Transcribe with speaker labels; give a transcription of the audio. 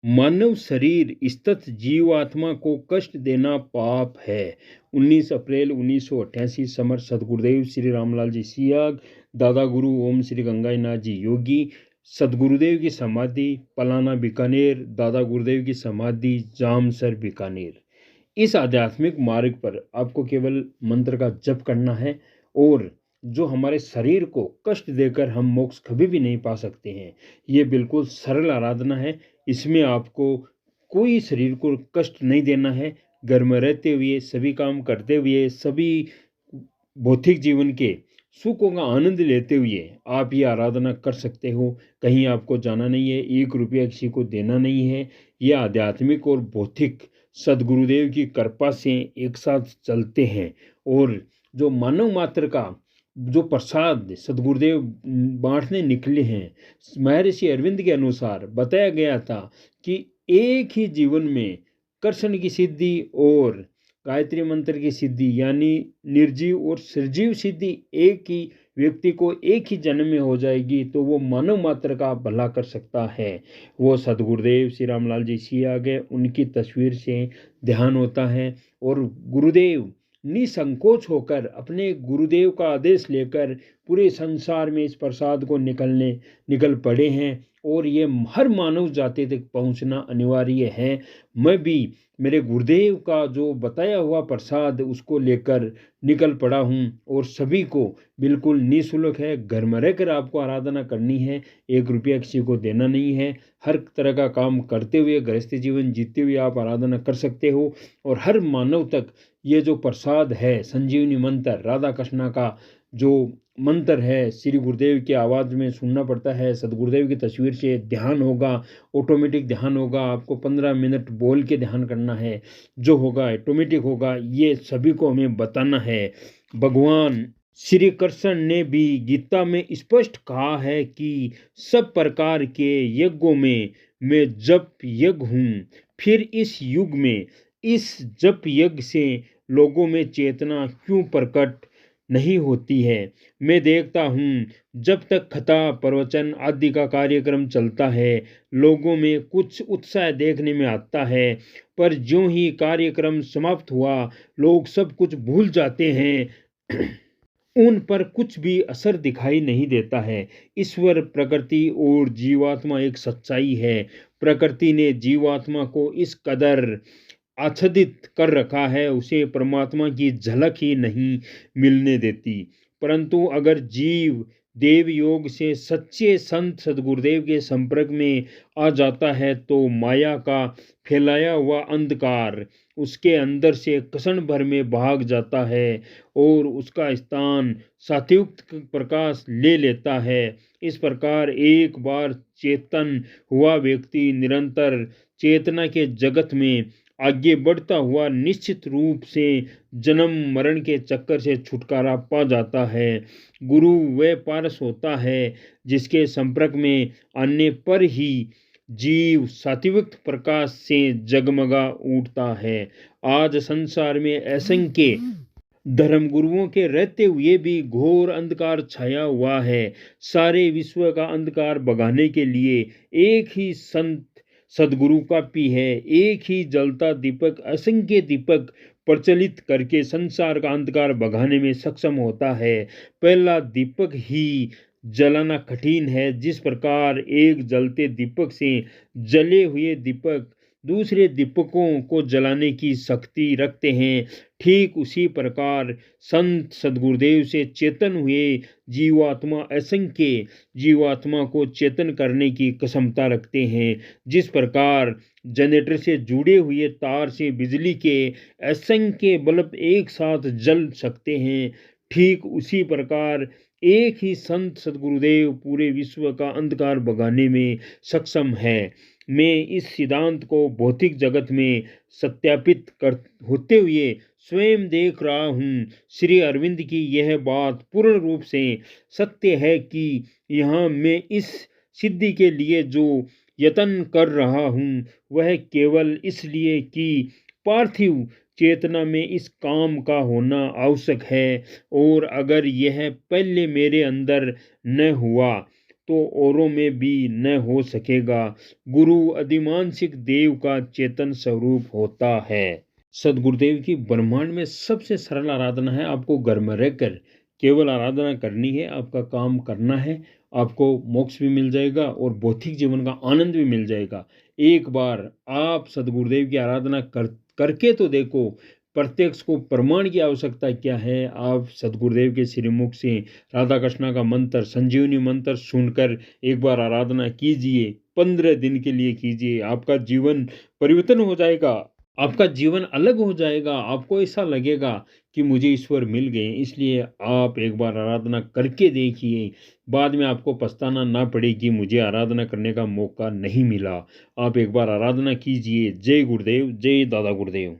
Speaker 1: मानव शरीर स्थित जीवात्मा को कष्ट देना पाप है। 19 अप्रैल 1988 समर सदगुरुदेव श्री रामलाल जी सियाग, दादा गुरु ओम श्री गंगाई नाथ जी योगी। सदगुरुदेव की समाधि पलाना बीकानेर, दादा गुरुदेव की समाधि जामसर बीकानेर। इस आध्यात्मिक मार्ग पर आपको केवल मंत्र का जप करना है और जो हमारे शरीर को कष्ट देकर हम मोक्ष कभी भी नहीं पा सकते हैं। ये बिल्कुल सरल आराधना है। इसमें आपको कोई शरीर को कष्ट नहीं देना है। घर में रहते हुए, सभी काम करते हुए, सभी भौतिक जीवन के सुखों का आनंद लेते हुए आप ये आराधना कर सकते हो। कहीं आपको जाना नहीं है, 1 रुपया किसी को देना नहीं है। यह आध्यात्मिक और भौतिक सदगुरुदेव की कृपा से एक साथ चलते हैं। और जो मानव मात्र का जो प्रसाद सदगुरुदेव बांटने निकले हैं, महर्षि अरविंद के अनुसार बताया गया था कि एक ही जीवन में कृष्ण की सिद्धि और गायत्री मंत्र की सिद्धि यानी निर्जीव और सजीव सिद्धि एक ही व्यक्ति को एक ही जन्म में हो जाएगी, तो वो मानव मात्र का भला कर सकता है। वो सदगुरुदेव श्री रामलाल जी सियागे, उनकी तस्वीर से ध्यान होता है और गुरुदेव निसंकोच होकर अपने गुरुदेव का आदेश लेकर पूरे संसार में इस प्रसाद को निकल पड़े हैं और ये हर मानव जाति तक पहुंचना अनिवार्य है। मैं भी मेरे गुरुदेव का जो बताया हुआ प्रसाद उसको लेकर निकल पड़ा हूँ और सभी को बिल्कुल निःशुल्क है। घर में रहकर आपको आराधना करनी है, 1 रुपया किसी को देना नहीं है। हर तरह का काम करते हुए, गृहस्थ जीवन जीते हुए आप आराधना कर सकते हो और हर मानव तक ये जो प्रसाद है, संजीवनी मंत्र राधा कृष्णा का जो मंत्र है, श्री गुरुदेव की आवाज़ में सुनना पड़ता है। सदगुरुदेव की तस्वीर से ध्यान होगा, ऑटोमेटिक ध्यान होगा। आपको 15 मिनट बोल के ध्यान करना है, जो होगा ऑटोमेटिक होगा। ये सभी को हमें बताना है। भगवान श्री कृष्ण ने भी गीता में स्पष्ट कहा है कि सब प्रकार के यज्ञों में मैं जप यज्ञ हूँ। फिर इस युग में इस जप यज्ञ से लोगों में चेतना क्यों प्रकट नहीं होती है? मैं देखता हूँ जब तक कथा प्रवचन आदि का कार्यक्रम चलता है, लोगों में कुछ उत्साह देखने में आता है, पर ज्यों ही कार्यक्रम समाप्त हुआ लोग सब कुछ भूल जाते हैं। उन पर कुछ भी असर दिखाई नहीं देता है। ईश्वर, प्रकृति और जीवात्मा एक सच्चाई है। प्रकृति ने जीवात्मा को इस कदर आच्छादित कर रखा है, उसे परमात्मा की झलक ही नहीं मिलने देती। परंतु अगर जीव देव योग से सच्चे संत सदगुरुदेव के संपर्क में आ जाता है तो माया का फैलाया हुआ अंधकार उसके अंदर से क्षण भर में भाग जाता है और उसका स्थान सात्विक प्रकाश ले लेता है। इस प्रकार एक बार चेतन हुआ व्यक्ति निरंतर चेतना के जगत में आगे बढ़ता हुआ निश्चित रूप से जन्म मरण के चक्कर से छुटकारा पा जाता है। गुरु वह पारस होता है जिसके संपर्क में आने पर ही जीव सात्विक प्रकाश से जगमगा उठता है। आज संसार में असंख्य धर्म गुरुओं के रहते हुए भी घोर अंधकार छाया हुआ है। सारे विश्व का अंधकार भगाने के लिए एक ही संत सदगुरु का पी है। एक ही जलता दीपक असंख्य दीपक प्रचलित करके संसार का अंधकार भगाने में सक्षम होता है। पहला दीपक ही जलाना कठिन है। जिस प्रकार एक जलते दीपक से जले हुए दीपक दूसरे दीपकों को जलाने की शक्ति रखते हैं, ठीक उसी प्रकार संत सदगुरुदेव से चेतन हुए जीवात्मा असंख्य जीवात्मा को चेतन करने की क्षमता रखते हैं। जिस प्रकार जनरेटर से जुड़े हुए तार से बिजली के असंख्य बल्ब एक साथ जल सकते हैं, ठीक उसी प्रकार एक ही संत सदगुरुदेव पूरे विश्व का अंधकार भगाने में सक्षम है। मैं इस सिद्धांत को भौतिक जगत में सत्यापित कर होते हुए स्वयं देख रहा हूँ। श्री अरविंद की यह बात पूर्ण रूप से सत्य है कि यहाँ मैं इस सिद्धि के लिए जो यत्न कर रहा हूँ वह केवल इसलिए कि पार्थिव चेतना में इस काम का होना आवश्यक है और अगर यह पहले मेरे अंदर न हुआ तो औरों में भी न हो सकेगा। गुरु अधिमानसिक देव का चेतन स्वरूप होता है। सदगुरुदेव की ब्रह्मांड में सबसे सरल आराधना है। आपको घर में रहकर केवल आराधना करनी है, आपका काम करना है, आपको मोक्ष भी मिल जाएगा और भौतिक जीवन का आनंद भी मिल जाएगा। एक बार आप सदगुरुदेव की आराधना करके तो देखो। प्रत्यक्ष को प्रमाण की आवश्यकता क्या है। आप सदगुरुदेव के श्रीमुख से राधा कृष्णा का मंत्र, संजीवनी मंत्र सुनकर एक बार आराधना कीजिए। 15 दिन के लिए कीजिए, आपका जीवन परिवर्तन हो जाएगा, आपका जीवन अलग हो जाएगा। आपको ऐसा लगेगा कि मुझे ईश्वर मिल गए। इसलिए आप एक बार आराधना करके देखिए, बाद में आपको पछताना ना पड़े कि मुझे आराधना करने का मौका नहीं मिला। आप एक बार आराधना कीजिए। जय गुरुदेव, जय दादा गुरुदेव।